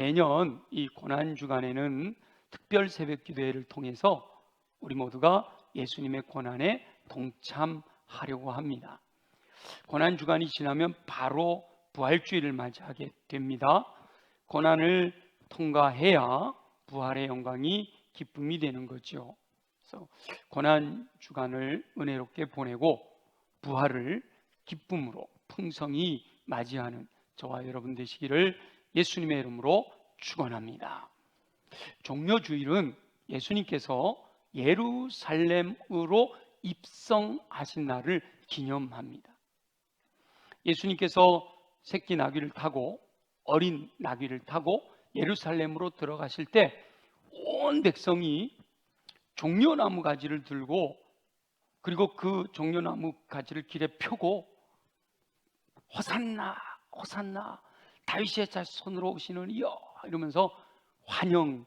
매년 이 고난주간에는 특별 새벽기도회를 통해서 우리 모두가 예수님의 고난에 동참하려고 합니다. 고난주간이 지나면 바로 부활주일을 맞이하게 됩니다. 고난을 통과해야 부활의 영광이 기쁨이 되는 거죠. 그래서 고난주간을 은혜롭게 보내고 부활을 기쁨으로 풍성히 맞이하는 저와 여러분 되시기를 예수님의 이름으로 축원합니다. 종려주일은 예수님께서 예루살렘으로 입성하신 날을 기념합니다. 예수님께서 새끼 나귀를 타고 어린 나귀를 타고 예루살렘으로 들어가실 때 온 백성이 종려나무 가지를 들고 그리고 그 종려나무 가지를 길에 펴고 호산나 호산나 다윗의 자손으로 오시는 이여 이러면서 환영했던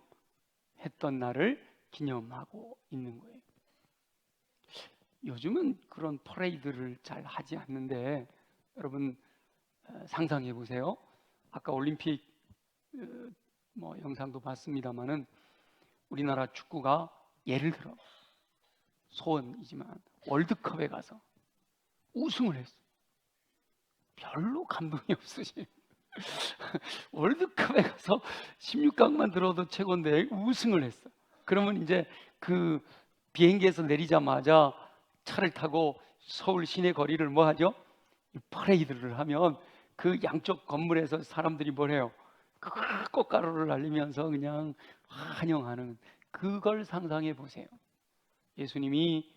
날을 기념하고 있는 거예요. 요즘은 그런 퍼레이드를 잘 하지 않는데 여러분 상상해 보세요. 아까 올림픽 영상도 봤습니다만은 우리나라 축구가 예를 들어 소원이지만 월드컵에 가서 우승을 했어. 별로 감동이 없으시. 월드컵에 가서 16강만 들어도 최고인데 우승을 했어. 그러면 이제 그 비행기에서 내리자마자 차를 타고 서울 시내 거리를 뭐 하죠? 퍼레이드를 하면 그 양쪽 건물에서 사람들이 뭘 해요? 꽃가루를 날리면서 그냥 환영하는 그걸 상상해 보세요. 예수님이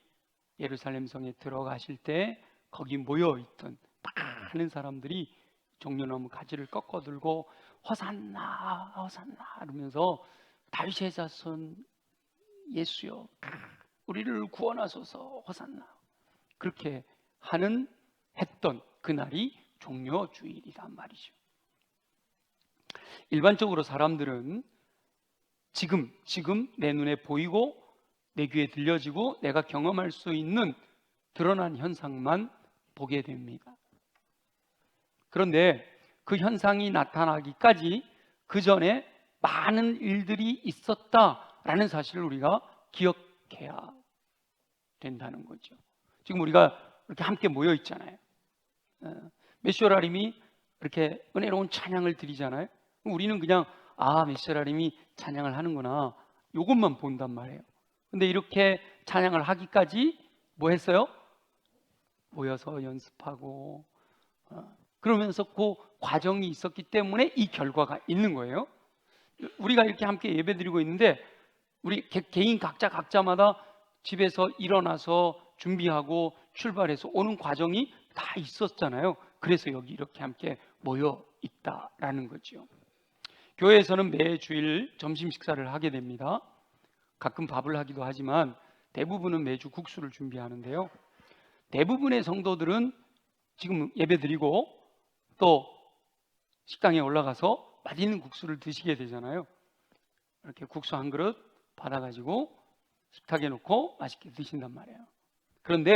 예루살렘 성에 들어가실 때 거기 모여있던 많은 사람들이 종려나무 가지를 꺾어 들고 호산나 호산나 하면서 다윗의 자손 예수여 우리를 구원하소서 호산나 그렇게 했던 그날이 종려주일이란 말이죠. 일반적으로 사람들은 지금 내 눈에 보이고 내 귀에 들려지고 내가 경험할 수 있는 드러난 현상만 보게 됩니다. 그런데 그 현상이 나타나기까지 그 전에 많은 일들이 있었다라는 사실을 우리가 기억해야 된다는 거죠. 지금 우리가 이렇게 함께 모여 있잖아요. 메시오라림이 이렇게 은혜로운 찬양을 드리잖아요. 우리는 그냥 메시오라림이 찬양을 하는구나 이것만 본단 말이에요. 근데 이렇게 찬양을 하기까지 뭐 했어요? 모여서 연습하고 그러면서 그 과정이 있었기 때문에 이 결과가 있는 거예요. 우리가 이렇게 함께 예배드리고 있는데 우리 개인 각자마다 집에서 일어나서 준비하고 출발해서 오는 과정이 다 있었잖아요. 그래서 여기 이렇게 함께 모여 있다라는 거죠. 교회에서는 매 주일 점심 식사를 하게 됩니다. 가끔 밥을 하기도 하지만 대부분은 매주 국수를 준비하는데요. 대부분의 성도들은 지금 예배드리고 또 식당에 올라가서 맛있는 국수를 드시게 되잖아요. 이렇게 국수 한 그릇 받아가지고 식탁에 놓고 맛있게 드신단 말이에요. 그런데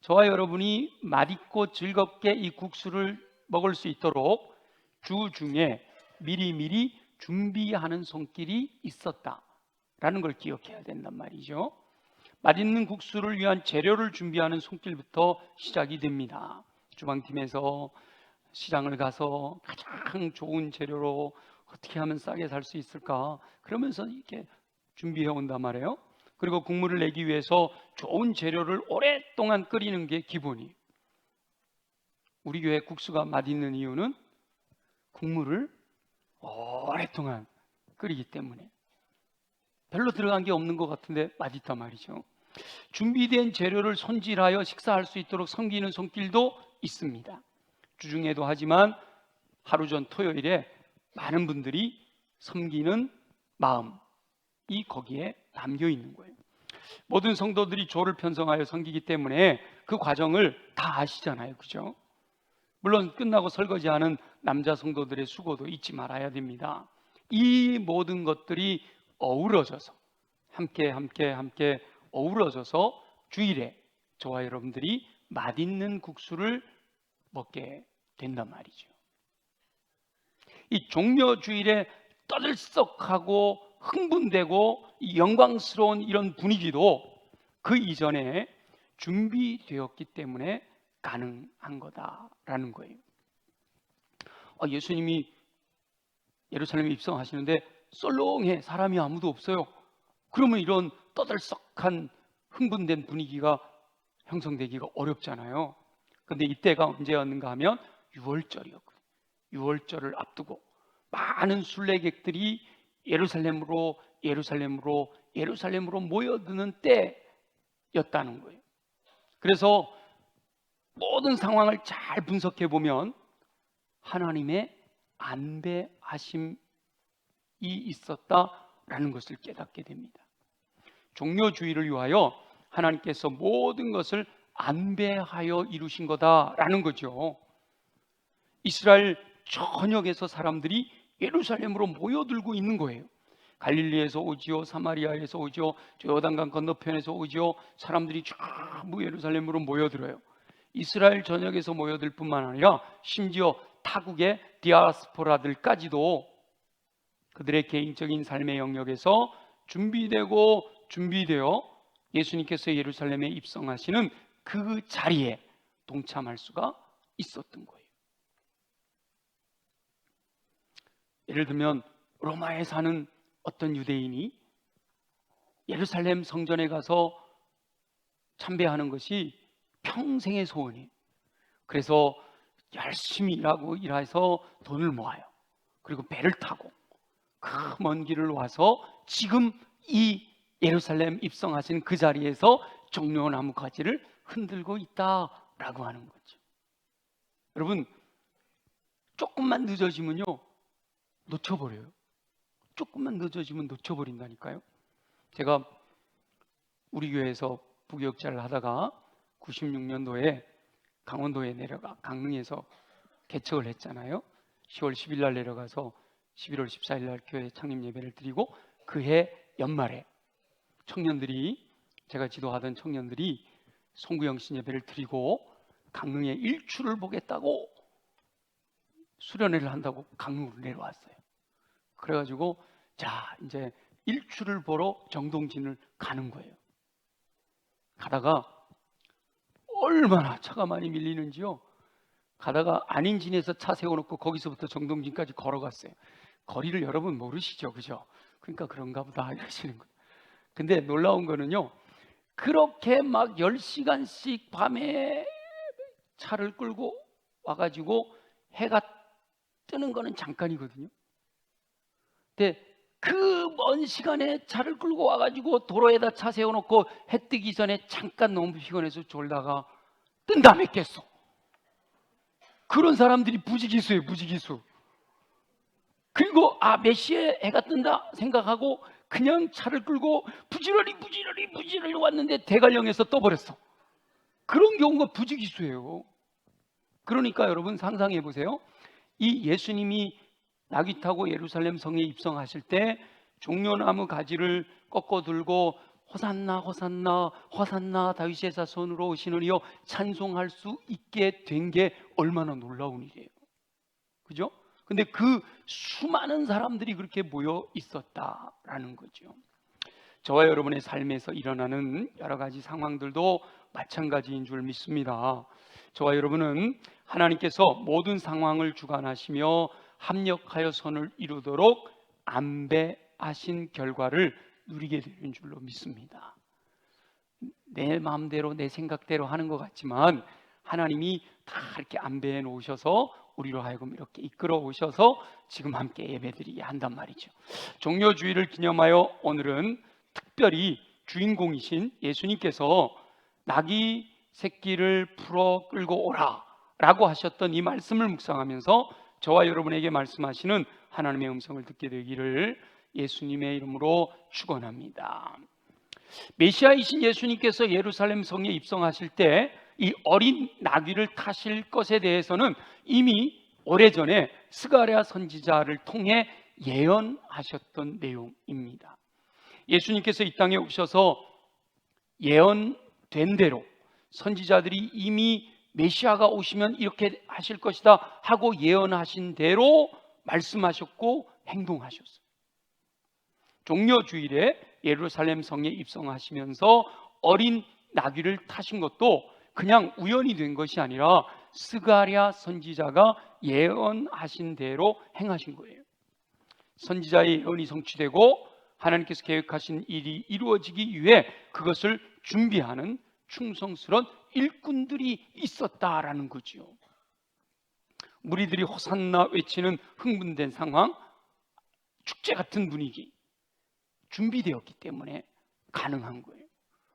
저와 여러분이 맛있고 즐겁게 이 국수를 먹을 수 있도록 주 중에 미리미리 준비하는 손길이 있었다라는 걸 기억해야 된단 말이죠. 맛있는 국수를 위한 재료를 준비하는 손길부터 시작이 됩니다. 주방팀에서 시장을 가서 가장 좋은 재료로 어떻게 하면 싸게 살 수 있을까 그러면서 이렇게 준비해 온단 말이에요. 그리고 국물을 내기 위해서 좋은 재료를 오랫동안 끓이는 게 기본이에요. 우리 교회 국수가 맛있는 이유는 국물을 오랫동안 끓이기 때문에 별로 들어간 게 없는 것 같은데 맛있단 말이죠. 준비된 재료를 손질하여 식사할 수 있도록 섬기는 손길도 있습니다. 주중에도 하지만 하루 전 토요일에 많은 분들이 섬기는 마음이 거기에 담겨 있는 거예요. 모든 성도들이 조를 편성하여 섬기기 때문에 그 과정을 다 아시잖아요. 그죠? 물론 끝나고 설거지하는 남자 성도들의 수고도 잊지 말아야 됩니다. 이 모든 것들이 어우러져서 함께 어우러져서 주일에 저와 여러분들이 맛있는 국수를 먹게 된단 말이죠. 이 종려주일에 떠들썩하고 흥분되고 이 영광스러운 이런 분위기도 그 이전에 준비되었기 때문에 가능한 거다라는 거예요. 예수님이 예루살렘에 입성하시는데 썰렁해, 사람이 아무도 없어요. 그러면 이런 떠들썩한 흥분된 분위기가 형성되기가 어렵잖아요. 그런데 이때가 언제였는가 하면 6월절이었거든요. 6월절을 앞두고 많은 순례객들이 예루살렘으로 모여드는 때였다는 거예요. 그래서 모든 상황을 잘 분석해 보면 하나님의 안배하심이 있었다라는 것을 깨닫게 됩니다. 종려주의를 위하여 하나님께서 모든 것을 안배하여 이루신 거다라는 거죠. 이스라엘 전역에서 사람들이 예루살렘으로 모여들고 있는 거예요. 갈릴리에서 오지요, 사마리아에서 오지요, 요단강 건너편에서 오지요. 사람들이 전부 예루살렘으로 모여들어요. 이스라엘 전역에서 모여들 뿐만 아니라 심지어 타국의 디아스포라들까지도 그들의 개인적인 삶의 영역에서 준비되어 예수님께서 예루살렘에 입성하시는 그 자리에 동참할 수가 있었던 거예요. 예를 들면 로마에 사는 어떤 유대인이 예루살렘 성전에 가서 참배하는 것이 평생의 소원이에요. 그래서 열심히 일해서 돈을 모아요. 그리고 배를 타고 그 먼 길을 와서 지금 이 예루살렘 입성하신 그 자리에서 종려나무 가지를 흔들고 있다라고 하는 거죠. 여러분, 조금만 늦어지면요 놓쳐버려요. 조금만 늦어지면 놓쳐버린다니까요. 제가 우리 교회에서 부교육자를 하다가 96년도에 강원도에 내려가 강릉에서 개척을 했잖아요. 10월 10일 날 내려가서 11월 14일 날 교회 창립 예배를 드리고 그해 연말에 제가 지도하던 청년들이 송구영신 예배를 드리고 강릉에 일출을 보겠다고 수련회를 한다고 강릉으로 내려왔어요. 그래가지고 자 이제 일출을 보러 정동진을 가는 거예요. 가다가 얼마나 차가 많이 밀리는지요. 가다가 안인진에서 차 세워놓고 거기서부터 정동진까지 걸어갔어요. 거리를 여러분 모르시죠, 그죠? 그러니까 그런가 보다 이러시는 거예요. 근데 놀라운 거는요, 그렇게 막 10시간씩 밤에 차를 끌고 와가지고 해가 뜨는 거는 잠깐이거든요. 근데 그 먼 시간에 차를 끌고 와가지고 도로에다 차 세워놓고 해 뜨기 전에 잠깐 너무 피곤해서 졸다가 뜬 다음에 깼어. 그런 사람들이 부지기수예요, 부지기수. 그리고 몇 시에 해가 뜬다 생각하고 그냥 차를 끌고 부지런히 왔는데 대관령에서 떠버렸어. 그런 경우가 부지기수예요. 그러니까 여러분 상상해 보세요. 이 예수님이 나귀 타고 예루살렘 성에 입성하실 때 종려나무 가지를 꺾어 들고 호산나 호산나 호산나 다윗의 자손으로 오시는 이여 찬송할 수 있게 된 게 얼마나 놀라운 일이에요. 그죠? 근데 그 수많은 사람들이 그렇게 모여 있었다라는 거죠. 저와 여러분의 삶에서 일어나는 여러 가지 상황들도 마찬가지인 줄 믿습니다. 저와 여러분은 하나님께서 모든 상황을 주관하시며 합력하여 선을 이루도록 안배하신 결과를 누리게 되는 줄로 믿습니다. 내 마음대로 내 생각대로 하는 것 같지만 하나님이 다 이렇게 안배해 놓으셔서 우리로 하여금 이렇게 이끌어 오셔서 지금 함께 예배드리게 한단 말이죠. 종려주의를 기념하여 오늘은 특별히 주인공이신 예수님께서 나귀 새끼를 풀어 끌고 오라 라고 하셨던 이 말씀을 묵상하면서 저와 여러분에게 말씀하시는 하나님의 음성을 듣게 되기를 예수님의 이름으로 축원합니다. 메시아이신 예수님께서 예루살렘 성에 입성하실 때 이 어린 나귀를 타실 것에 대해서는 이미 오래전에 스가랴 선지자를 통해 예언하셨던 내용입니다. 예수님께서 이 땅에 오셔서 예언된 대로 선지자들이 이미 메시아가 오시면 이렇게 하실 것이다 하고 예언하신 대로 말씀하셨고 행동하셨어요. 종려주일에 예루살렘 성에 입성하시면서 어린 나귀를 타신 것도 그냥 우연히 된 것이 아니라 스가랴 선지자가 예언하신 대로 행하신 거예요. 선지자의 예언이 성취되고 하나님께서 계획하신 일이 이루어지기 위해 그것을 준비하는 충성스러운 일꾼들이 있었다라는 거지요. 무리들이 호산나 외치는 흥분된 상황, 축제 같은 분위기 준비되었기 때문에 가능한 거예요.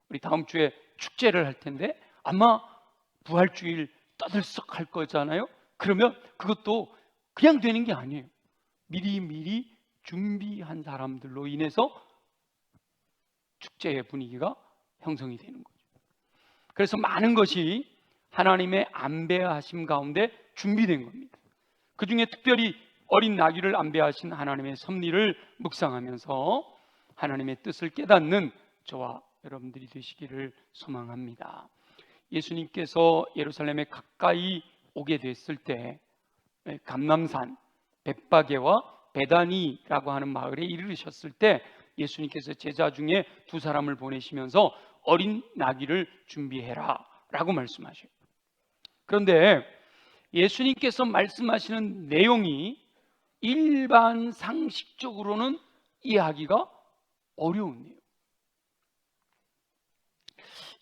우리 다음 주에 축제를 할 텐데 아마 부활주일 떠들썩 할 거잖아요. 그러면 그것도 그냥 되는 게 아니에요. 미리 준비한 사람들로 인해서 축제의 분위기가 형성이 되는 거죠. 그래서 많은 것이 하나님의 안배하심 가운데 준비된 겁니다. 그 중에 특별히 어린 나귀를 안배하신 하나님의 섭리를 묵상하면서 하나님의 뜻을 깨닫는 저와 여러분들이 되시기를 소망합니다. 예수님께서 예루살렘에 가까이 오게 됐을 때 감람산 벳바게와 베다니라고 하는 마을에 이르셨을 때 예수님께서 제자 중에 두 사람을 보내시면서 어린 나귀를 준비해라 라고 말씀하셔요. 그런데 예수님께서 말씀하시는 내용이 일반 상식적으로는 이해하기가 어려운 내용.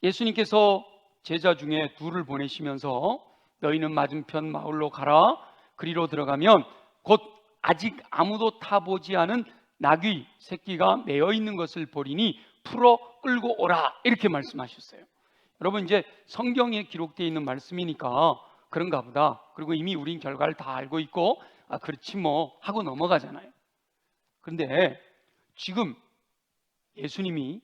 예수님께서 제자 중에 둘을 보내시면서 너희는 맞은편 마을로 가라. 그리로 들어가면 곧 아직 아무도 타보지 않은 나귀 새끼가 매어 있는 것을 보리니 풀어 끌고 오라 이렇게 말씀하셨어요. 여러분 이제 성경에 기록되어 있는 말씀이니까 그런가 보다. 그리고 이미 우린 결과를 다 알고 있고 그렇지 뭐 하고 넘어가잖아요. 그런데 지금 예수님이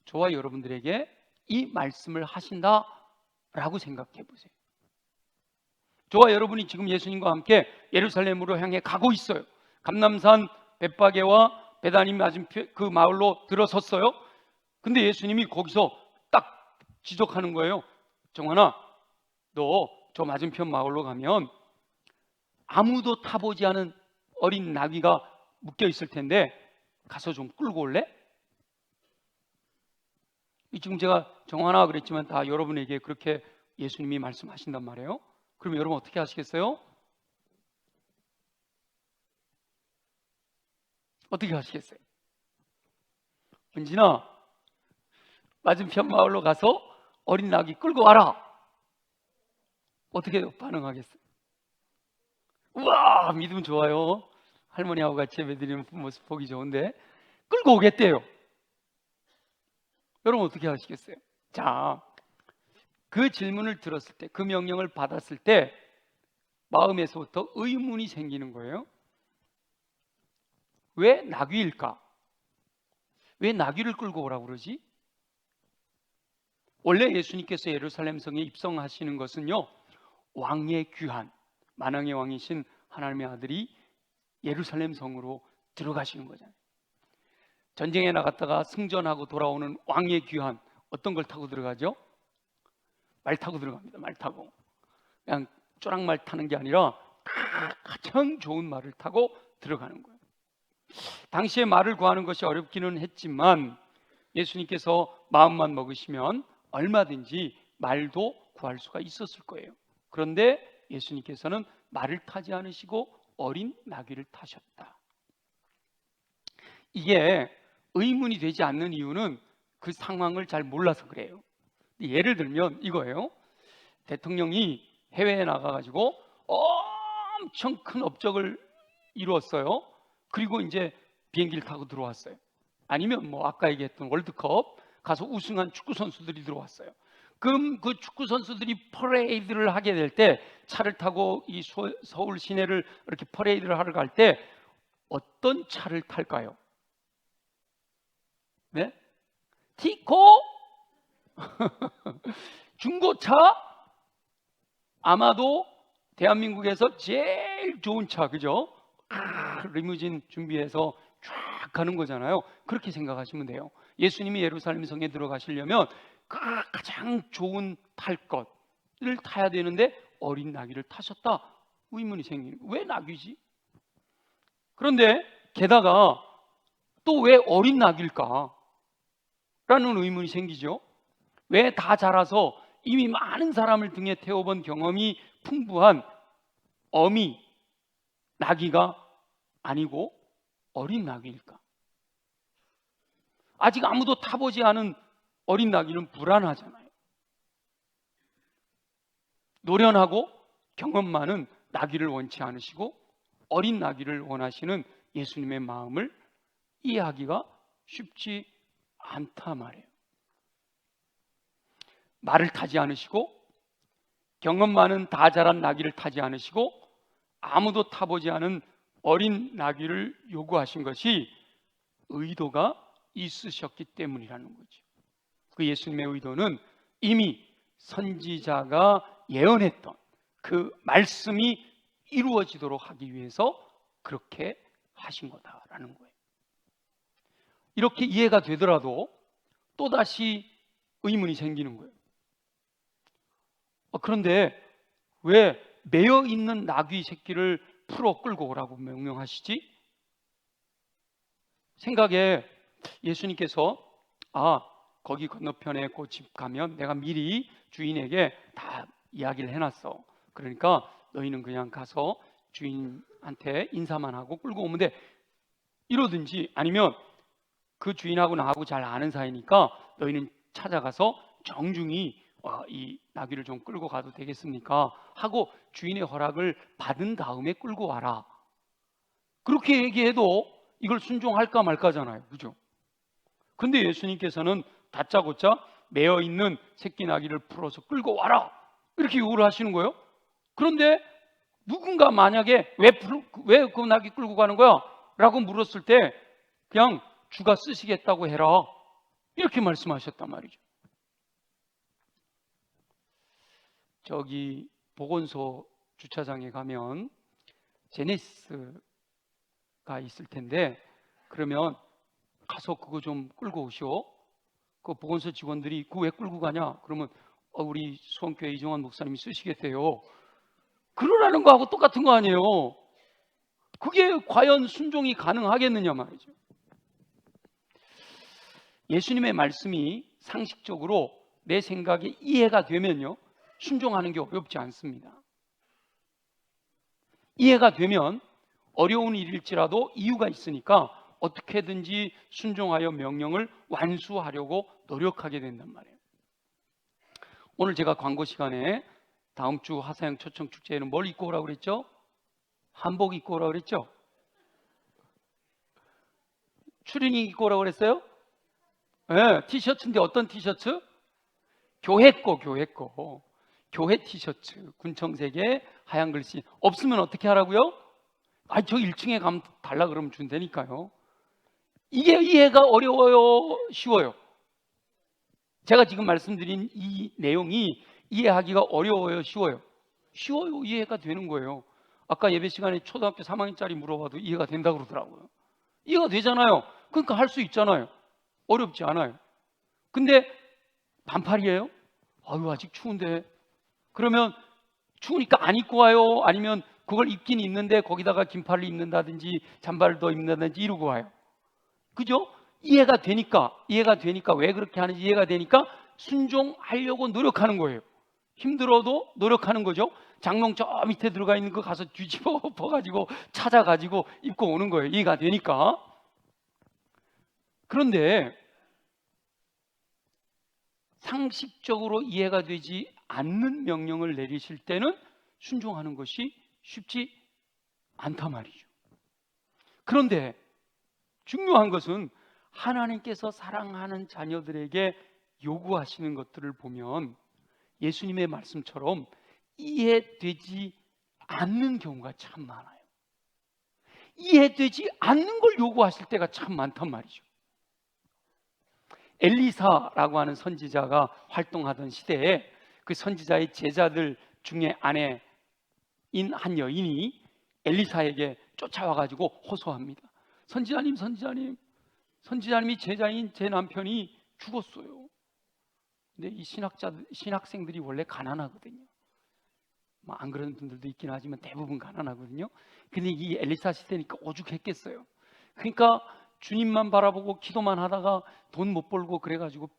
저와 여러분들에게 이 말씀을 하신다라고 생각해 보세요. 저와 여러분이 지금 예수님과 함께 예루살렘으로 향해 가고 있어요. 감람산 벳바게와 베다니 맞은편 그 마을로 들어섰어요. 근데 예수님이 거기서 딱 지적하는 거예요. 정환아, 너 저 맞은편 마을로 가면 아무도 타보지 않은 어린 나귀가 묶여 있을 텐데 가서 좀 끌고 올래? 지금 제가 정환아 그랬지만 다 여러분에게 그렇게 예수님이 말씀하신단 말이에요. 그럼 여러분 어떻게 하시겠어요? 어떻게 하시겠어요? 은진아, 맞은편 마을로 가서 어린 나귀 끌고 와라. 어떻게 반응하겠어요? 우와, 믿음 좋아요. 할머니하고 같이 예배드리는 모습 보기 좋은데 끌고 오겠대요. 여러분 어떻게 하시겠어요? 자, 그 질문을 들었을 때, 그 명령을 받았을 때 마음에서부터 의문이 생기는 거예요. 왜 나귀일까? 왜 나귀를 끌고 오라고 그러지? 원래 예수님께서 예루살렘 성에 입성하시는 것은요, 왕의 귀한, 만왕의 왕이신 하나님의 아들이 예루살렘 성으로 들어가시는 거잖아요. 전쟁에 나갔다가 승전하고 돌아오는 왕의 귀한, 어떤 걸 타고 들어가죠? 말 타고 들어갑니다. 말 타고. 그냥 쪼락말 타는 게 아니라 가장 좋은 말을 타고 들어가는 거예요. 당시에 말을 구하는 것이 어렵기는 했지만 예수님께서 마음만 먹으시면 얼마든지 말도 구할 수가 있었을 거예요. 그런데 예수님께서는 말을 타지 않으시고 어린 나귀를 타셨다. 이게 의문이 되지 않는 이유는 그 상황을 잘 몰라서 그래요. 예를 들면 이거예요. 대통령이 해외에 나가가지고 엄청 큰 업적을 이루었어요. 그리고 이제 비행기를 타고 들어왔어요. 아니면 뭐 아까 얘기했던 월드컵 가서 우승한 축구 선수들이 들어왔어요. 그럼 그 축구 선수들이 퍼레이드를 하게 될 때 차를 타고 이 서울 시내를 이렇게 퍼레이드를 하러 갈 때 어떤 차를 탈까요? 네? 티코? 중고차? 아마도 대한민국에서 제일 좋은 차, 그죠? 리무진 준비해서 쫙 가는 거잖아요. 그렇게 생각하시면 돼요. 예수님이 예루살렘 성에 들어가시려면 가장 좋은 탈 것을 타야 되는데 어린 나귀를 타셨다. 의문이 생기는 거예요. 왜 나귀지? 그런데 게다가 또 왜 어린 낙일까? 라는 의문이 생기죠. 왜 다 자라서 이미 많은 사람을 등에 태워본 경험이 풍부한 어미 나귀가 아니고 어린 나귀일까? 아직 아무도 타보지 않은 어린 나귀는 불안하잖아요. 노련하고 경험 많은 나귀를 원치 않으시고 어린 나귀를 원하시는 예수님의 마음을 이해하기가 쉽지 않다 말이에요. 말을 타지 않으시고 경험 많은 다 자란 나귀를 타지 않으시고 아무도 타보지 않은 어린 나귀를 요구하신 것이 의도가 있으셨기 때문이라는 거죠. 그 예수님의 의도는 이미 선지자가 예언했던 그 말씀이 이루어지도록 하기 위해서 그렇게 하신 거다라는 거예요. 이렇게 이해가 되더라도 또다시 의문이 생기는 거예요. 그런데 왜 매여 있는 나귀 새끼를 풀어 끌고 오라고 명령하시지? 생각에 예수님께서 거기 건너편에 그 집 가면 내가 미리 주인에게 다 이야기를 해놨어. 그러니까 너희는 그냥 가서 주인한테 인사만 하고 끌고 오면 돼. 이러든지 아니면 그 주인하고 나하고 잘 아는 사이니까 너희는 찾아가서 정중히 이 나귀를 좀 끌고 가도 되겠습니까? 하고 주인의 허락을 받은 다음에 끌고 와라. 그렇게 얘기해도 이걸 순종할까 말까잖아요. 그죠? 근데 예수님께서는 다짜고짜 매어 있는 새끼 나귀를 풀어서 끌고 와라. 이렇게 요구를 하시는 거예요. 그런데 누군가 만약에 왜 그 나귀 끌고 가는 거야? 라고 물었을 때 그냥 주가 쓰시겠다고 해라. 이렇게 말씀하셨단 말이죠. 저기 보건소 주차장에 가면 제네시스가 있을 텐데 그러면 가서 그거 좀 끌고 오시오. 그 보건소 직원들이 그거 왜 끌고 가냐? 그러면 우리 수원교회 이종환 목사님이 쓰시겠대요. 그러라는 거하고 똑같은 거 아니에요. 그게 과연 순종이 가능하겠느냐 말이죠. 예수님의 말씀이 상식적으로 내 생각에 이해가 되면요, 순종하는 게 어렵지 않습니다. 이해가 되면 어려운 일일지라도 이유가 있으니까 어떻게든지 순종하여 명령을 완수하려고 노력하게 된단 말이에요. 오늘 제가 광고 시간에 다음 주 화사형 초청 축제에는 뭘 입고 오라고 그랬죠? 한복 입고 오라고 그랬죠? 추리닝 입고 오라고 그랬어요? 네, 티셔츠인데 어떤 티셔츠? 교회 거. 교회 티셔츠, 군청색에 하얀 글씨. 없으면 어떻게 하라고요? 저 1층에 가면 달라 그러면 준다니까요. 이게 이해가 어려워요? 쉬워요? 제가 지금 말씀드린 이 내용이 이해하기가 어려워요? 쉬워요? 쉬워요. 이해가 되는 거예요. 아까 예배 시간에 초등학교 3학년짜리 물어봐도 이해가 된다고 그러더라고요. 이해가 되잖아요. 그러니까 할 수 있잖아요. 어렵지 않아요. 근데 반팔이에요? 아직 추운데. 그러면 추우니까 안 입고 와요? 아니면 그걸 입긴 입는데 거기다가 긴팔을 입는다든지 잠바를 더 입는다든지 이러고 와요? 그죠? 이해가 되니까 왜 그렇게 하는지 이해가 되니까 순종하려고 노력하는 거예요. 힘들어도 노력하는 거죠. 장롱 저 밑에 들어가 있는 거 가서 뒤집어 가지고 찾아가지고 입고 오는 거예요. 이해가 되니까. 그런데 상식적으로 이해가 되지 않는 명령을 내리실 때는 순종하는 것이 쉽지 않단 말이죠. 그런데 중요한 것은 하나님께서 사랑하는 자녀들에게 요구하시는 것들을 보면 예수님의 말씀처럼 이해되지 않는 경우가 참 많아요. 이해되지 않는 걸 요구하실 때가 참 많단 말이죠. 엘리사라고 하는 선지자가 활동하던 시대에 그 선지자의 제자들 중에 아내인 한 여인이 엘리사에게 쫓아와가지고 호소합니다. 선지자님이 제자인 제 남편이 죽었어요. 근데 이 신학생들이 원래 가난하거든요. 뭐 안 그런 분들도 있긴 하지만 대부분 가난하거든요. 근데 이 엘리사 시대니까 오죽했겠어요. 그러니까 주님만 바라보고 기도만 하다가 돈 못 벌고 그래가지고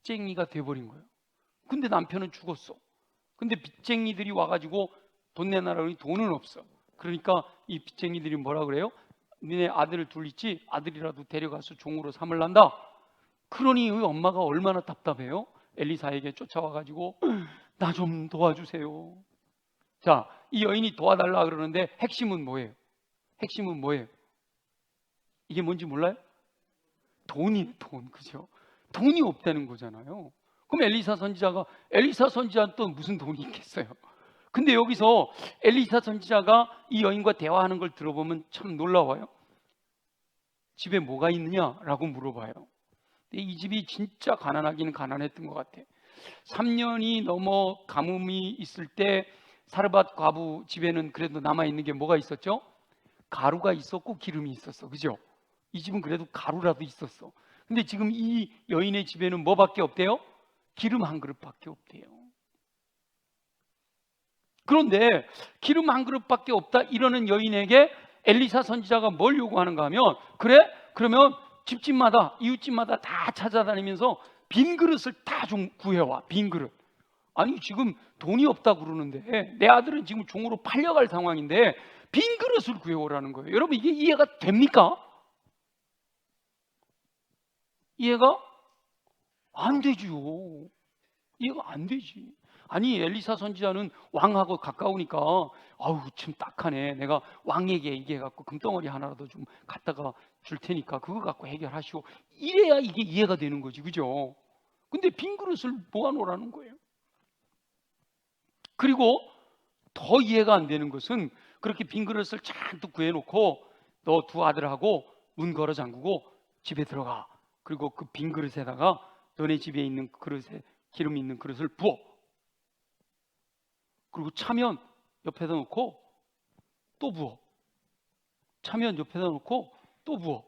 빚쟁이가 돼버린 거예요. 근데 남편은 죽었어. 근데 빚쟁이들이 와가지고 돈 내놔라 그러니 돈은 없어. 그러니까 이 빚쟁이들이 뭐라 그래요? 니네 아들 둘 있지? 아들이라도 데려가서 종으로 삼을란다. 그러니 그 엄마가 얼마나 답답해요? 엘리사에게 쫓아와가지고 나 좀 도와주세요. 자, 이 여인이 도와달라 그러는데 핵심은 뭐예요? 핵심은 뭐예요? 이게 뭔지 몰라요? 돈이에요, 돈. 그죠? 돈이 없다는 거잖아요. 그럼 엘리사 선지자는 또 무슨 돈이 있겠어요? 근데 여기서 엘리사 선지자가 이 여인과 대화하는 걸 들어보면 참 놀라워요. 집에 뭐가 있느냐라고 물어봐요. 근데 이 집이 진짜 가난하기는 가난했던 것 같아. 3년이 넘어 가뭄이 있을 때 사르밧 과부 집에는 그래도 남아있는 게 뭐가 있었죠? 가루가 있었고 기름이 있었어. 그죠? 이 집은 그래도 가루라도 있었어. 근데 지금 이 여인의 집에는 뭐밖에 없대요? 기름 한 그릇밖에 없대요. 그런데 기름 한 그릇밖에 없다 이러는 여인에게 엘리사 선지자가 뭘 요구하는가 하면, 그래? 그러면 집집마다 이웃집마다 다 찾아다니면서 빈 그릇을 다 좀 구해와. 빈 그릇. 아니 지금 돈이 없다고 그러는데 내 아들은 지금 종으로 팔려갈 상황인데 빈 그릇을 구해오라는 거예요. 여러분 이게 이해가 됩니까? 이해가 안 되죠. 이해가 안 되지. 아니 엘리사 선지자는 왕하고 가까우니까 아우 참 딱하네. 내가 왕에게 얘기해갖고 금덩어리 하나라도 좀 갖다가 줄 테니까 그거 갖고 해결하시오. 이래야 이게 이해가 되는 거지. 그죠? 근데 빈 그릇을 모아놓으라는 거예요. 그리고 더 이해가 안 되는 것은 그렇게 빈 그릇을 잔뜩 구해놓고 너 두 아들하고 문 걸어 잠그고 집에 들어가. 그리고 그 빈 그릇에다가 너네 집에 있는 그릇에 기름 있는 그릇을 부어. 그리고 차면 옆에다 놓고 또 부어. 차면 옆에다 놓고 또 부어.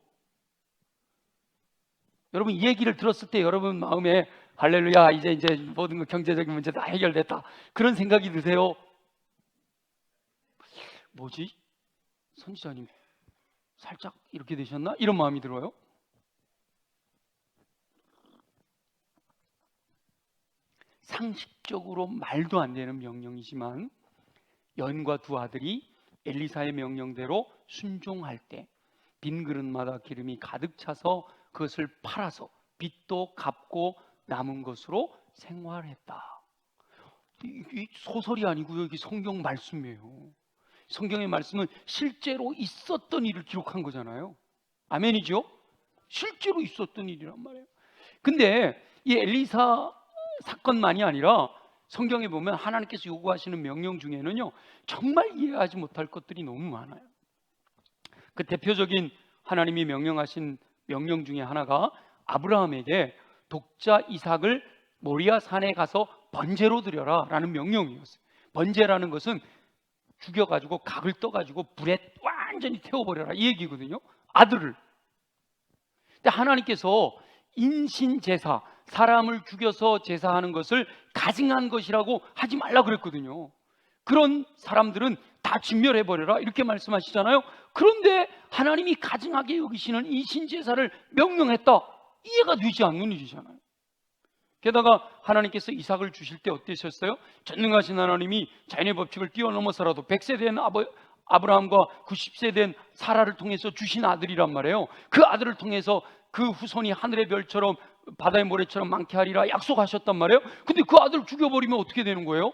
여러분 이 얘기를 들었을 때 여러분 마음에 할렐루야 이제 모든 거 경제적인 문제 다 해결됐다 그런 생각이 드세요? 뭐지? 선지자님 살짝 이렇게 되셨나? 이런 마음이 들어요. 상식적으로 말도 안 되는 명령이지만 여인과 두 아들이 엘리사의 명령대로 순종할 때 빈 그릇마다 기름이 가득 차서 그것을 팔아서 빚도 갚고 남은 것으로 생활했다. 이 소설이 아니고요. 이게 성경 말씀이에요. 성경의 말씀은 실제로 있었던 일을 기록한 거잖아요. 아멘이죠? 실제로 있었던 일이란 말이에요. 근데 이 엘리사 사건만이 아니라 성경에 보면 하나님께서 요구하시는 명령 중에는요 정말 이해하지 못할 것들이 너무 많아요. 그 대표적인 하나님이 명령하신 명령 중에 하나가 아브라함에게 독자 이삭을 모리아 산에 가서 번제로 드려라 라는 명령이었어요. 번제라는 것은 죽여가지고 각을 떠가지고 불에 완전히 태워버려라 이 얘기거든요. 아들을. 근데 하나님께서 인신제사, 사람을 죽여서 제사하는 것을 가증한 것이라고 하지 말라 그랬거든요. 그런 사람들은 다 진멸해버려라 이렇게 말씀하시잖아요. 그런데 하나님이 가증하게 여기시는 인신제사를 명령했다. 이해가 되지 않는 일이잖아요. 게다가 하나님께서 이삭을 주실 때 어떠셨어요? 전능하신 하나님이 자연의 법칙을 뛰어넘어서라도 100세 된 아브라함과 90세 된 사라를 통해서 주신 아들이란 말이에요. 그 아들을 통해서 그 후손이 하늘의 별처럼 바다의 모래처럼 많게 하리라 약속하셨단 말이에요. 근데 그 아들을 죽여버리면 어떻게 되는 거예요?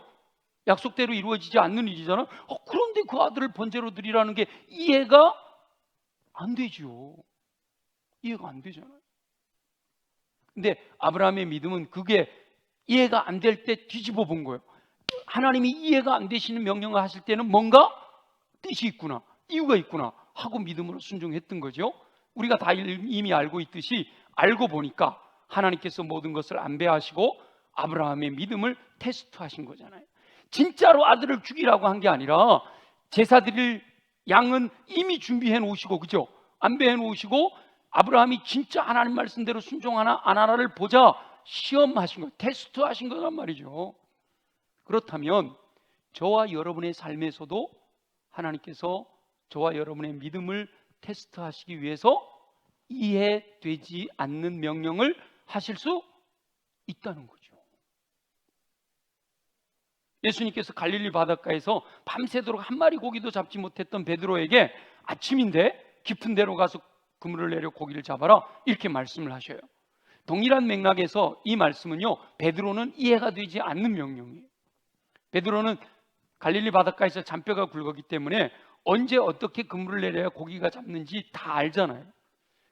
약속대로 이루어지지 않는 일이잖아요. 그런데 그 아들을 번제로 드리라는 게 이해가 안 되죠. 이해가 안 되잖아요. 근데 아브라함의 믿음은 그게 이해가 안 될 때 뒤집어 본 거예요. 하나님이 이해가 안 되시는 명령을 하실 때는 뭔가 뜻이 있구나, 이유가 있구나 하고 믿음으로 순종했던 거죠. 우리가 다 이미 알고 있듯이 알고 보니까 하나님께서 모든 것을 안배하시고 아브라함의 믿음을 테스트하신 거잖아요. 진짜로 아들을 죽이라고 한 게 아니라 제사 드릴 양은 이미 준비해 놓으시고, 그죠? 안배해 놓으시고 아브라함이 진짜 하나님 말씀대로 순종하나 안 하나를 보자 시험하신 거, 테스트하신 거란 말이죠. 그렇다면 저와 여러분의 삶에서도 하나님께서 저와 여러분의 믿음을 테스트하시기 위해서 이해되지 않는 명령을 하실 수 있다는 거죠. 예수님께서 갈릴리 바닷가에서 밤새도록 한 마리 고기도 잡지 못했던 베드로에게 아침인데 깊은 데로 가서 그물을 내려 고기를 잡아라, 이렇게 말씀을 하셔요. 동일한 맥락에서 이 말씀은요, 베드로는 이해가 되지 않는 명령이에요. 베드로는 갈릴리 바닷가에서 잔뼈가 굵었기 때문에 언제 어떻게 그물을 내려야 고기가 잡는지 다 알잖아요.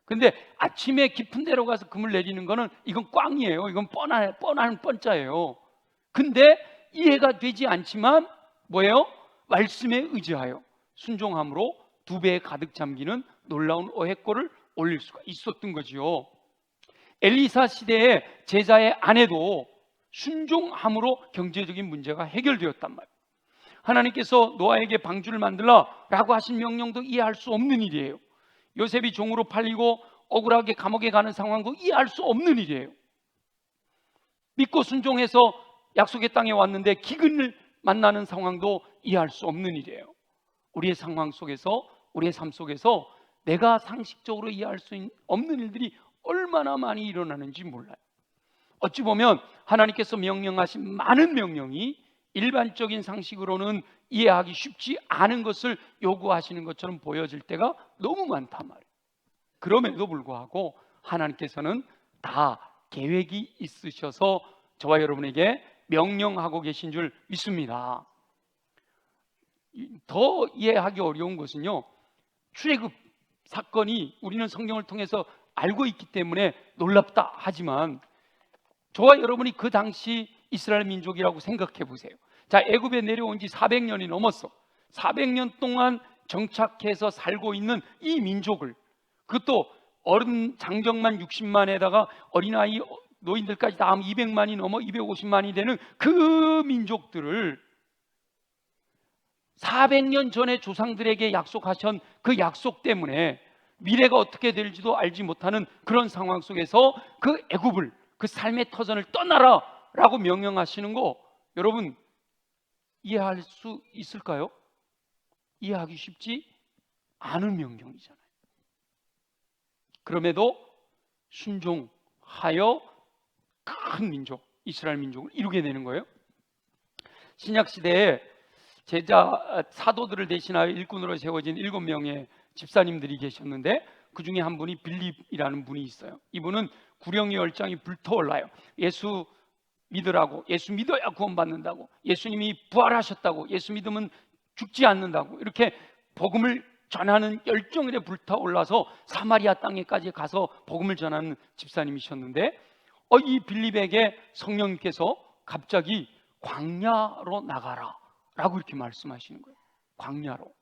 근데 아침에 깊은 데로 가서 그물 내리는 거는 이건 꽝이에요. 이건 뻔한 뻔짜예요. 근데 이해가 되지 않지만 뭐예요? 말씀에 의지하여 순종함으로 2배에 가득 잠기는 놀라운 어획골을 올릴 수가 있었던 거지요. 엘리사 시대의 제자의 아내도 순종함으로 경제적인 문제가 해결되었단 말이에요. 하나님께서 노아에게 방주를 만들라라고 하신 명령도 이해할 수 없는 일이에요. 요셉이 종으로 팔리고 억울하게 감옥에 가는 상황도 이해할 수 없는 일이에요. 믿고 순종해서 약속의 땅에 왔는데 기근을 만나는 상황도 이해할 수 없는 일이에요. 우리의 상황 속에서, 우리의 삶 속에서 내가 상식적으로 이해할 수 없는 일들이 얼마나 많이 일어나는지 몰라요. 어찌 보면 하나님께서 명령하신 많은 명령이 일반적인 상식으로는 이해하기 쉽지 않은 것을 요구하시는 것처럼 보여질 때가 너무 많단 말이에요. 그럼에도 불구하고 하나님께서는 다 계획이 있으셔서 저와 여러분에게 명령하고 계신 줄 믿습니다. 더 이해하기 어려운 것은요, 출애굽 사건이 우리는 성경을 통해서 알고 있기 때문에 놀랍다 하지만 저와 여러분이 그 당시 이스라엘 민족이라고 생각해 보세요. 자, 애굽에 내려온 지 400년이 넘었어. 400년 동안 정착해서 살고 있는 이 민족을, 그것도 어른 장정만 60만에다가 어린아이 노인들까지 다 하면 200만이 넘어 250만이 되는 그 민족들을 400년 전에 조상들에게 약속하신 그 약속 때문에 미래가 어떻게 될지도 알지 못하는 그런 상황 속에서 그 애굽을, 그 삶의 터전을 떠나라라고 명령하시는 거 여러분 이해할 수 있을까요? 이해하기 쉽지 않은 명령이잖아요. 그럼에도 순종하여 큰 민족, 이스라엘 민족을 이루게 되는 거예요. 신약 시대에 제자 사도들을 대신하여 일꾼으로 세워진 7명의 집사님들이 계셨는데 그 중에 한 분이 빌립이라는 분이 있어요. 이분은 구령의 열정이 불타올라요. 예수 믿으라고, 예수 믿어야 구원받는다고, 예수님이 부활하셨다고, 예수 믿으면 죽지 않는다고, 이렇게 복음을 전하는 열정에 불타올라서 사마리아 땅에까지 가서 복음을 전하는 집사님이셨는데 이 빌립에게 성령님께서 갑자기 광야로 나가라 라고 이렇게 말씀하시는 거예요. 광야로.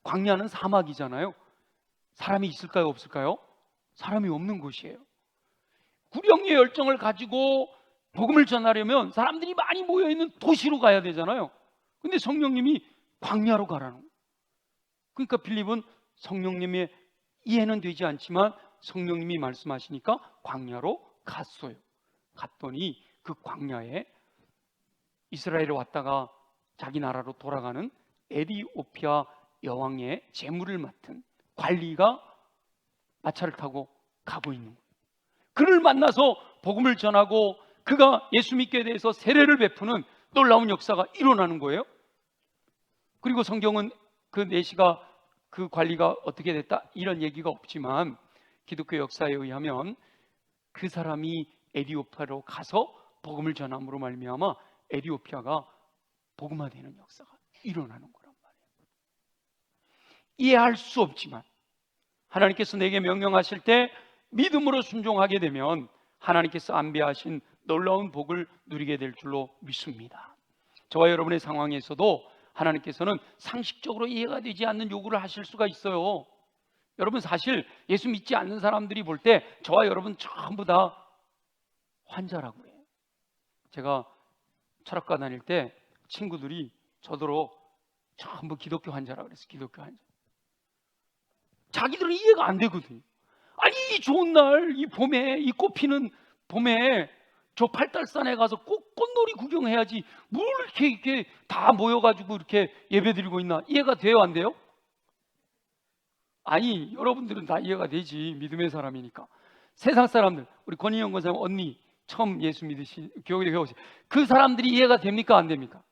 광야는 사막이잖아요. 사람이 있을까요, 없을까요? 사람이 없는 곳이에요. 구령의 열정을 가지고 복음을 전하려면 사람들이 많이 모여있는 도시로 가야 되잖아요. 근데 성령님이 광야로 가라는 거예요. 그러니까 빌립은 성령님의 이해는 되지 않지만 성령님이 말씀하시니까 광야로 갔어요. 갔더니 그 광야에 이스라엘에 왔다가 자기 나라로 돌아가는 에디오피아 여왕의 재물을 맡은 관리가 마차를 타고 가고 있는 거예요. 그를 만나서 복음을 전하고 그가 예수 믿게 대해서 세례를 베푸는 놀라운 역사가 일어나는 거예요. 그리고 성경은 그 내시가, 그 관리가 어떻게 됐다 이런 얘기가 없지만 기독교 역사에 의하면 그 사람이 에디오피아로 가서 복음을 전함으로 말미암아 에디오피아가 복음화되는 역사가 일어나는 거란 말이에요. 이해할 수 없지만 하나님께서 내게 명령하실 때 믿음으로 순종하게 되면 하나님께서 안배하신 놀라운 복을 누리게 될 줄로 믿습니다. 저와 여러분의 상황에서도 하나님께서는 상식적으로 이해가 되지 않는 요구를 하실 수가 있어요. 여러분 사실 예수 믿지 않는 사람들이 볼 때 저와 여러분 전부 다 환자라고 해요. 제가 철학과 다닐 때 친구들이 저더러 전부 기독교 환자라고 그랬어요. 기독교 환자. 자기들은 이해가 안 되거든요. 아니 이 좋은 날, 이 봄에, 이 꽃피는 봄에 저 팔달산에 가서 꼭 꽃놀이 구경해야지 뭘 이렇게 다 모여가지고 이렇게 예배드리고 있나? 이해가 돼요, 안 돼요? 아니, 여러분들은 다 이해가 되지. 믿음의 사람이니까. 세상 사람들, 우리 권인영 권사님 언니 처음 예수 믿으신 교회 배우시 그 사람들이 이해가 됩니까, 안 됩니까?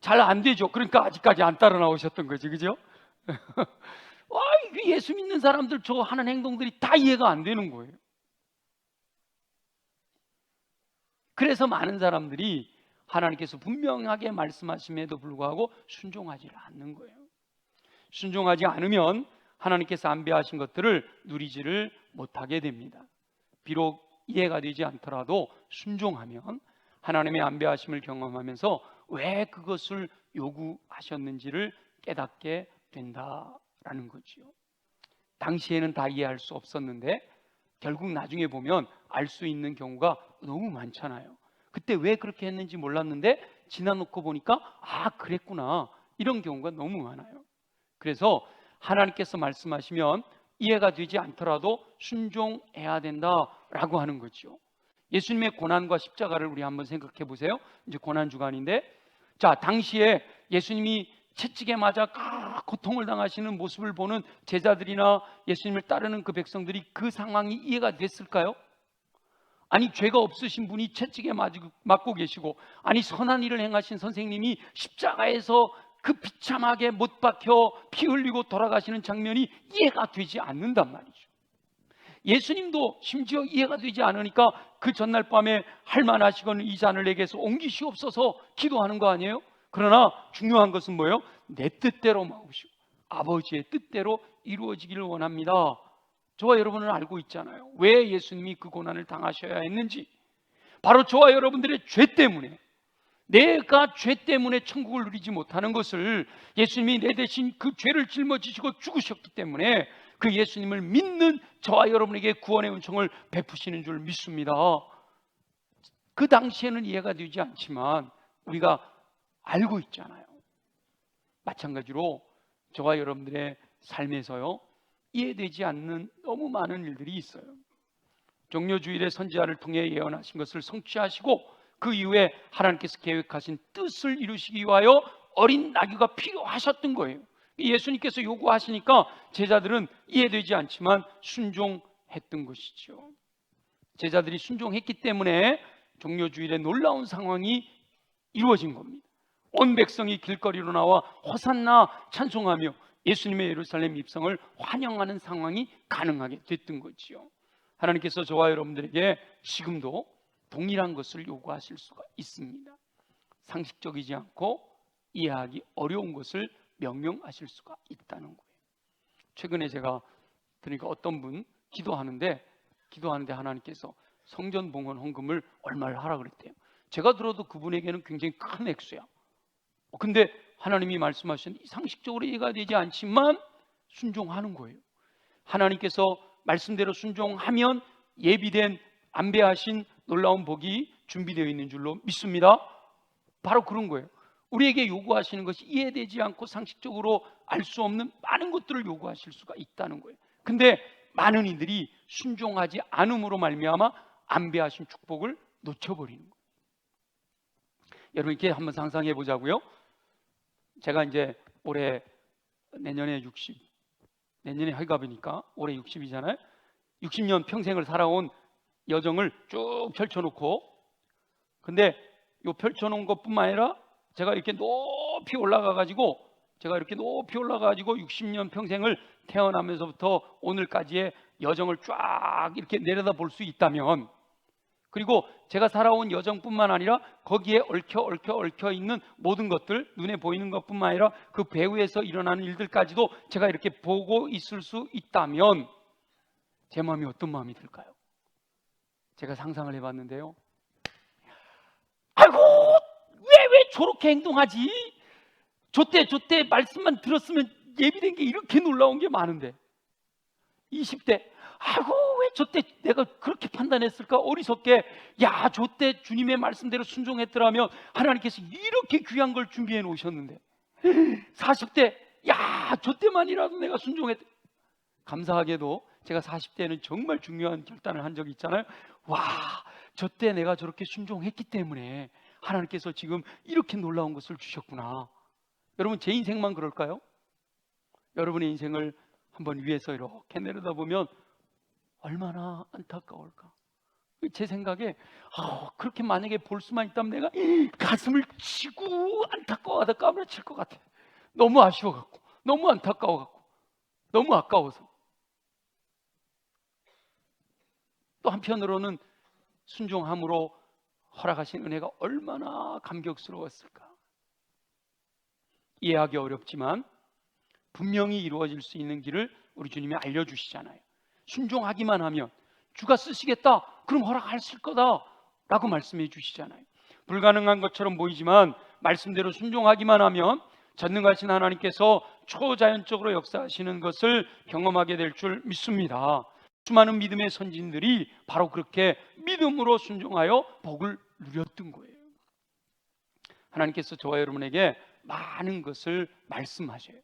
잘 안 되죠. 그러니까 아직까지 안 따라 나오셨던 거지, 그죠? 예수 믿는 사람들 저 하는 행동들이 다 이해가 안 되는 거예요. 그래서 많은 사람들이 하나님께서 분명하게 말씀하심에도 불구하고 순종하지 않는 거예요. 순종하지 않으면 하나님께서 안배하신 것들을 누리지를 못하게 됩니다. 비록 이해가 되지 않더라도 순종하면 하나님의 안배하심을 경험하면서 왜 그것을 요구하셨는지를 깨닫게 된다라는 거지요. 당시에는 다 이해할 수 없었는데 결국 나중에 보면 알 수 있는 경우가 너무 많잖아요. 그때 왜 그렇게 했는지 몰랐는데 지나놓고 보니까 그랬구나, 이런 경우가 너무 많아요. 그래서 하나님께서 말씀하시면 이해가 되지 않더라도 순종해야 된다라고 하는 거죠. 예수님의 고난과 십자가를 우리 한번 생각해 보세요. 이제 고난 주간인데, 자, 당시에 예수님이 채찍에 맞아 고통을 당하시는 모습을 보는 제자들이나 예수님을 따르는 그 백성들이 그 상황이 이해가 됐을까요? 아니, 죄가 없으신 분이 채찍에 맞고 계시고, 아니, 선한 일을 행하신 선생님이 십자가에서 그 비참하게 못 박혀 피 흘리고 돌아가시는 장면이 이해가 되지 않는단 말이죠. 예수님도 심지어 이해가 되지 않으니까 그 전날 밤에 할만하시거늘 이 잔을 내게서 옮기시옵소서 기도하는 거 아니에요? 그러나 중요한 것은 뭐예요? 내 뜻대로 마옵시고 아버지의 뜻대로 이루어지기를 원합니다. 저와 여러분은 알고 있잖아요. 왜 예수님이 그 고난을 당하셔야 했는지. 바로 저와 여러분들의 죄 때문에, 내가 죄 때문에 천국을 누리지 못하는 것을 예수님이 내 대신 그 죄를 짊어지시고 죽으셨기 때문에 그 예수님을 믿는 저와 여러분에게 구원의 은총을 베푸시는 줄 믿습니다. 그 당시에는 이해가 되지 않지만 우리가 알고 있잖아요. 마찬가지로 저와 여러분들의 삶에서요, 이해되지 않는 너무 많은 일들이 있어요. 종려주일의 선지자를 통해 예언하신 것을 성취하시고 그 이후에 하나님께서 계획하신 뜻을 이루시기 위하여 어린 나귀가 필요하셨던 거예요. 예수님께서 요구하시니까 제자들은 이해되지 않지만 순종했던 것이죠. 제자들이 순종했기 때문에 종려주일에 놀라운 상황이 이루어진 겁니다. 온 백성이 길거리로 나와 호산나 찬송하며 예수님의 예루살렘 입성을 환영하는 상황이 가능하게 됐던 거지요. 하나님께서 저와 여러분들에게 지금도 동일한 것을 요구하실 수가 있습니다. 상식적이지 않고 이해하기 어려운 것을 명령하실 수가 있다는 거예요. 최근에 제가 들으니까 어떤 분 기도하는데 하나님께서 성전 봉헌 헌금을 얼마를 하라 그랬대요. 제가 들어도 그분에게는 굉장히 큰 액수야. 근데 하나님이 말씀하신 상식적으로 이해가 되지 않지만 순종하는 거예요. 하나님께서 말씀대로 순종하면 예비된 안배하신 놀라운 복이 준비되어 있는 줄로 믿습니다. 바로 그런 거예요. 우리에게 요구하시는 것이 이해되지 않고 상식적으로 알 수 없는 많은 것들을 요구하실 수가 있다는 거예요. 근데 많은 이들이 순종하지 않음으로 말미암아 안배하신 축복을 놓쳐버리는 거예요. 여러분, 이렇게 한번 상상해 보자고요. 제가 이제 올해 내년에 할갑이니까 올해 60이잖아요. 60년 평생을 살아온 여정을 쭉 펼쳐놓고, 근데 요 펼쳐놓은 것뿐만 아니라 제가 이렇게 높이 올라가가지고 60년 평생을 태어나면서부터 오늘까지의 여정을 쫙 이렇게 내려다 볼 수 있다면, 그리고 제가 살아온 여정뿐만 아니라 거기에 얽혀 있는 모든 것들, 눈에 보이는 것뿐만 아니라 그 배후에서 일어나는 일들까지도 제가 이렇게 보고 있을 수 있다면 제 마음이 어떤 마음이 들까요? 제가 상상을 해봤는데요, 아이고, 왜 저렇게 행동하지? 저때 말씀만 들었으면 예비된 게 이렇게 놀라운 게 많은데, 20대 아이고, 왜 저때 내가 그렇게 판단했을까? 어리석게. 야, 저때 주님의 말씀대로 순종했더라면 하나님께서 이렇게 귀한 걸 준비해 놓으셨는데, 40대 야, 저때만이라도 내가 순종했. 감사하게도 제가 40대에는 정말 중요한 결단을 한 적이 있잖아요. 와, 저 때 내가 저렇게 순종했기 때문에 하나님께서 지금 이렇게 놀라운 것을 주셨구나. 여러분, 제 인생만 그럴까요? 여러분의 인생을 한번 위에서 이렇게 내려다보면 얼마나 안타까울까. 제 생각에 그렇게 만약에 볼 수만 있다면 내가 가슴을 치고 안타까워하다 까무러칠 것 같아. 너무 아쉬워갖고, 너무 안타까워갖고, 너무 아까워서. 또 한편으로는 순종함으로 허락하신 은혜가 얼마나 감격스러웠을까. 이해하기 어렵지만 분명히 이루어질 수 있는 길을 우리 주님이 알려주시잖아요. 순종하기만 하면 주가 쓰시겠다, 그럼 허락하실 거다 라고 말씀해 주시잖아요. 불가능한 것처럼 보이지만 말씀대로 순종하기만 하면 전능하신 하나님께서 초자연적으로 역사하시는 것을 경험하게 될 줄 믿습니다. 수많은 믿음의 선진들이 바로 그렇게 믿음으로 순종하여 복을 누렸던 거예요. 하나님께서 저와 여러분에게 많은 것을 말씀하셔요.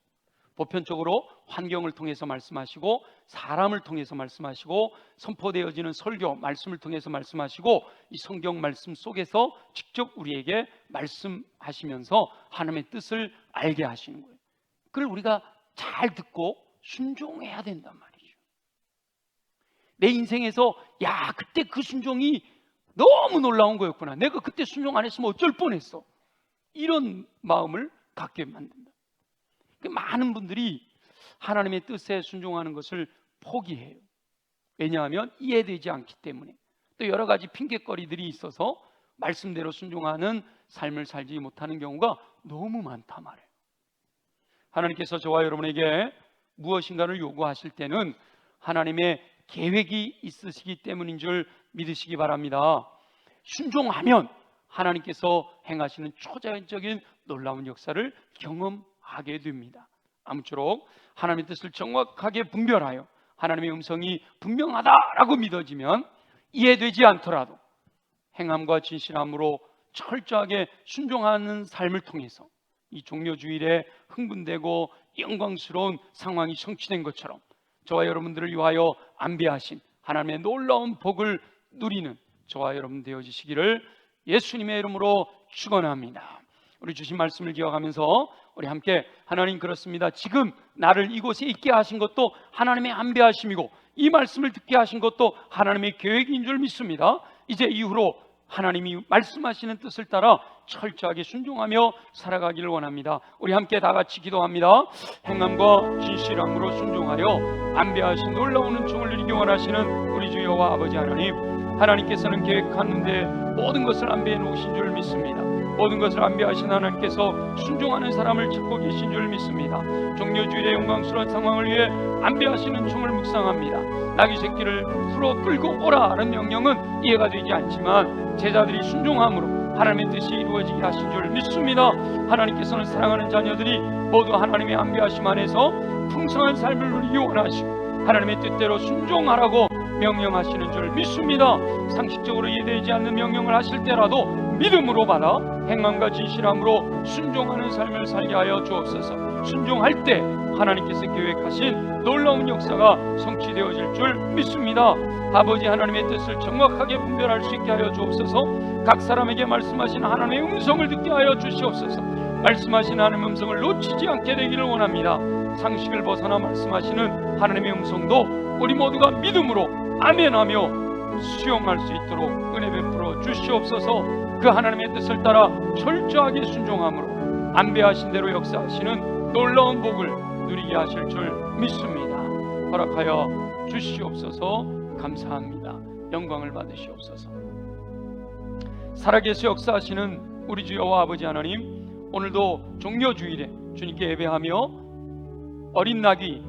보편적으로 환경을 통해서 말씀하시고, 사람을 통해서 말씀하시고, 선포되어지는 설교 말씀을 통해서 말씀하시고, 이 성경 말씀 속에서 직접 우리에게 말씀하시면서 하나님의 뜻을 알게 하시는 거예요. 그걸 우리가 잘 듣고 순종해야 된단 말이죠. 내 인생에서 야, 그때 그 순종이 너무 놀라운 거였구나, 내가 그때 순종 안 했으면 어쩔 뻔했어, 이런 마음을 갖게 만든다. 많은 분들이 하나님의 뜻에 순종하는 것을 포기해요. 왜냐하면 이해되지 않기 때문에, 또 여러 가지 핑계거리들이 있어서 말씀대로 순종하는 삶을 살지 못하는 경우가 너무 많다 말이에요. 하나님께서 저와 여러분에게 무엇인가를 요구하실 때는 하나님의 계획이 있으시기 때문인 줄 믿으시기 바랍니다. 순종하면 하나님께서 행하시는 초자연적인 놀라운 역사를 경험하게 됩니다. 아무쪼록 하나님의 뜻을 정확하게 분별하여 하나님의 음성이 분명하다라고 믿어지면 이해되지 않더라도 행함과 진실함으로 철저하게 순종하는 삶을 통해서 이 종료주일에 흥분되고 영광스러운 상황이 성취된 것처럼 저와 여러분들을 위하여 안배하신 하나님의 놀라운 복을 누리는 저와 여러분 되어지시기를 예수님의 이름으로 축원합니다. 우리 주신 말씀을 기억하면서 우리 함께, 하나님 그렇습니다, 지금 나를 이곳에 있게 하신 것도 하나님의 안배하심이고 이 말씀을 듣게 하신 것도 하나님의 계획인 줄 믿습니다. 이제 이후로 하나님이 말씀하시는 뜻을 따라 철저하게 순종하며 살아가기를 원합니다. 우리 함께 다 같이 기도합니다. 행함과 진실함으로 순종하여 안배하신 놀라운 은총을 누리기 원하시는 우리 주 여호와 아버지 하나님, 하나님께서는 계획하는데 모든 것을 안배해 놓으신 줄 믿습니다. 모든 것을 안배하신 하나님께서 순종하는 사람을 찾고 계신 줄 믿습니다. 종료주일의 영광스러운 상황을 위해 안배하시는 총을 묵상합니다. 나귀 새끼를 풀어 끌고 오라는 명령은 이해가 되지 않지만 제자들이 순종함으로 하나님의 뜻이 이루어지게 하신 줄 믿습니다. 하나님께서는 사랑하는 자녀들이 모두 하나님의 안배하심 안에서 풍성한 삶을 누리기 원하시고 하나님의 뜻대로 순종하라고 명령하시는 줄 믿습니다. 상식적으로 이해되지 않는 명령을 하실 때라도 믿음으로 받아 행함과 진실함으로 순종하는 삶을 살게 하여 주옵소서. 순종할 때 하나님께서 계획하신 놀라운 역사가 성취되어질 줄 믿습니다. 아버지 하나님의 뜻을 정확하게 분별할 수 있게 하여 주옵소서. 각 사람에게 말씀하신 하나님의 음성을 듣게 하여 주시옵소서. 말씀하신 하나님의 음성을 놓치지 않게 되기를 원합니다. 상식을 벗어나 말씀하시는 하나님의 음성도 우리 모두가 믿음으로 아멘하며 수용할 수 있도록 은혜 베풀어 주시옵소서. 그 하나님의 뜻을 따라 철저하게 순종함으로 안배하신 대로 역사하시는 놀라운 복을 누리게 하실 줄 믿습니다. 허락하여 주시옵소서. 감사합니다. 영광을 받으시옵소서. 살아계셔 역사하시는 우리 주 여호와 아버지 하나님, 오늘도 종료주일에 주님께 예배하며 어린 나귀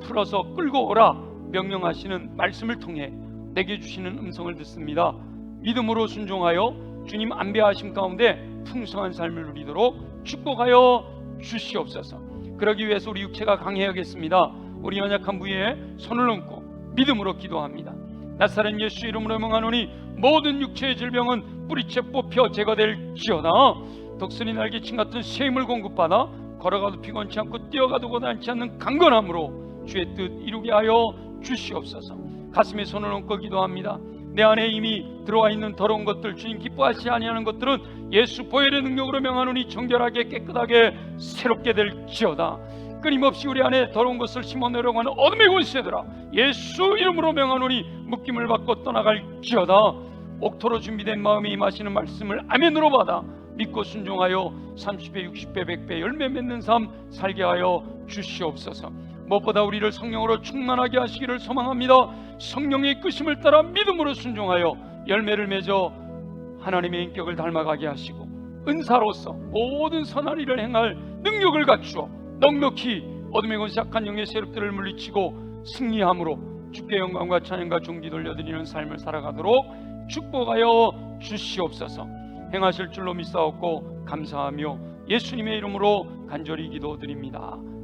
풀어서 끌고 오라 명령하시는 말씀을 통해 내게 주시는 음성을 듣습니다. 믿음으로 순종하여 주님 안배하심 가운데 풍성한 삶을 누리도록 축복하여 주시옵소서. 그러기 위해서 우리 육체가 강해야겠습니다. 우리 연약한 부위에 손을 얹고 믿음으로 기도합니다. 나사렛 예수 이름으로 명하노니 모든 육체의 질병은 뿌리채 뽑혀 제거될지어다. 독수리 날개친 같은 새 힘을 공급받아 걸어가도 피곤치 않고 뛰어가도 고단치 않는 강건함으로 주의 뜻 이루게 하여 주시옵소서. 가슴에 손을 얹고 기도합니다. 내 안에 이미 들어와 있는 더러운 것들, 주님 기뻐하시 아니하는 것들은 예수 보혈의 능력으로 명하노니 정결하게 깨끗하게 새롭게 될지어다. 끊임없이 우리 안에 더러운 것을 심어내려고 하는 어둠의 권세들아, 예수 이름으로 명하노니 묶임을 받고 떠나갈지어다. 옥토로 준비된 마음에 임하시는 말씀을 아멘으로 받아 믿고 순종하여 30배, 60배, 100배 열매 맺는 삶 살게 하여 주시옵소서. 무엇보다 우리를 성령으로 충만하게 하시기를 소망합니다. 성령의 이끄심을 따라 믿음으로 순종하여 열매를 맺어 하나님의 인격을 닮아가게 하시고 은사로서 모든 선한 일을 행할 능력을 갖추어 넉넉히 어둠의 권세 악한 영의 세력들을 물리치고 승리함으로 주께 영광과 찬양과 존귀 돌려드리는 삶을 살아가도록 축복하여 주시옵소서. 행하실 줄로 믿사옵고 감사하며 예수님의 이름으로 간절히 기도드립니다.